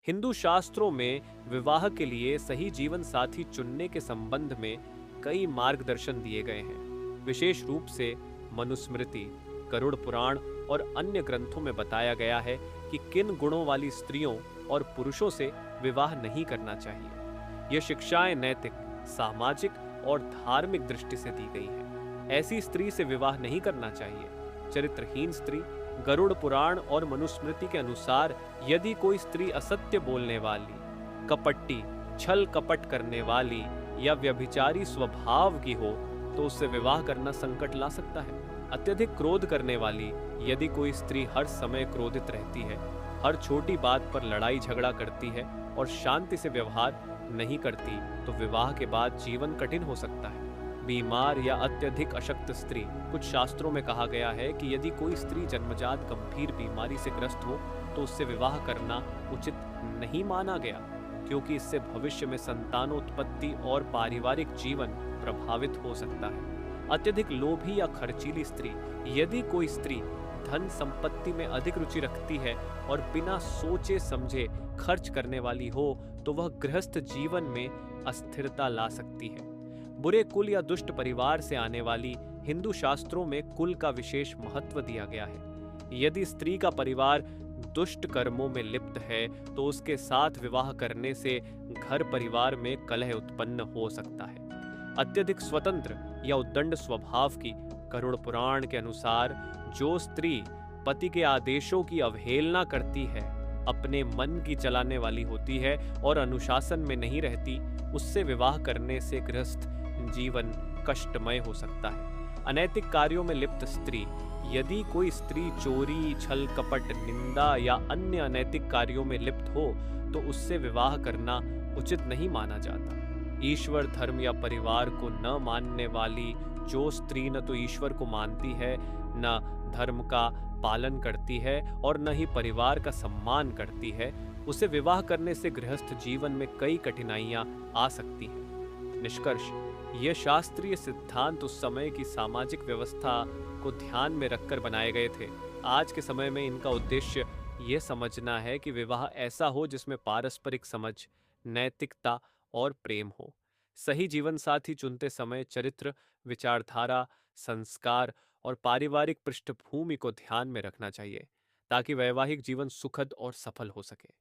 हिंदू शास्त्रों में विवाह के लिए सही जीवन साथी चुनने के संबंध में कई मार्गदर्शन दिए गए हैं। विशेष रूप से मनुस्मृति, गरुड़ पुराण और अन्य ग्रंथों में बताया गया है कि किन गुणों वाली स्त्रियों और पुरुषों से विवाह नहीं करना चाहिए। ये शिक्षाएं नैतिक, सामाजिक और धार्मिक दृष्टि से दी गई हैं। ऐसी स्त्री से विवाह नहीं करना चाहिए। चरित्रहीन स्त्री, गरुड़ पुराण और मनुस्मृति के अनुसार यदि कोई स्त्री असत्य बोलने वाली, कपटी, छल कपट करने वाली या व्यभिचारी स्वभाव की हो तो उससे विवाह करना संकट ला सकता है। अत्यधिक क्रोध करने वाली यदि कोई स्त्री हर समय क्रोधित रहती है, हर छोटी बात पर लड़ाई झगड़ा करती है और शांति से व्यवहार नहीं करती तो विवाह के बाद जीवन कठिन हो सकता है। बीमार या अत्यधिक अशक्त स्त्री, कुछ शास्त्रों में कहा गया है कि यदि कोई स्त्री जन्मजात गंभीर बीमारी से ग्रस्त हो तो उससे विवाह करना उचित नहीं माना गया, क्योंकि इससे भविष्य में संतानोत्पत्ति और पारिवारिक जीवन प्रभावित हो सकता है। अत्यधिक लोभी या खर्चीली स्त्री, यदि कोई स्त्री धन संपत्ति में अधिक रुचि रखती है और बिना सोचे समझे खर्च करने वाली हो तो वह गृहस्थ जीवन में अस्थिरता ला सकती है। बुरे कुल या दुष्ट परिवार से आने वाली, हिंदू शास्त्रों में कुल का विशेष महत्व दिया गया है। यदि स्त्री का परिवार दुष्ट कर्मों में लिप्त है तो उसके साथ विवाह करने से घर परिवार में कलह उत्पन्न हो सकता है। अत्यधिक स्वतंत्र या उद्दंड स्वभाव की, गरुड़ पुराण के अनुसार जो स्त्री पति के आदेशों की अवहेलना करती है, अपने मन की चलाने वाली होती है और अनुशासन में नहीं रहती, उससे विवाह करने से गृहस्थ जीवन कष्टमय हो सकता है। अनैतिक कार्यों में लिप्त स्त्री, यदि कोई स्त्री चोरी, छल कपट, निंदा या अन्य अनैतिक कार्यों में लिप्त हो तो उससे विवाह करना उचित नहीं माना जाता। ईश्वर, धर्म या परिवार को न मानने वाली जो स्त्री न तो ईश्वर को मानती है, न धर्म का पालन करती है और न ही परिवार का सम्मान करती है, उसे विवाह करने से गृहस्थ जीवन में कई कठिनाइयां आ सकती हैं। निष्कर्ष, ये शास्त्रीय सिद्धांत उस समय की सामाजिक व्यवस्था को ध्यान में रखकर बनाए गए थे। आज के समय में इनका उद्देश्य ये समझना है कि विवाह ऐसा हो जिसमें पारस्परिक समझ, नैतिकता और प्रेम हो। सही जीवन साथी चुनते समय चरित्र, विचारधारा, संस्कार और पारिवारिक पृष्ठभूमि को ध्यान में रखना चाहिए ताकि वैवाहिक जीवन सुखद और सफल हो सके।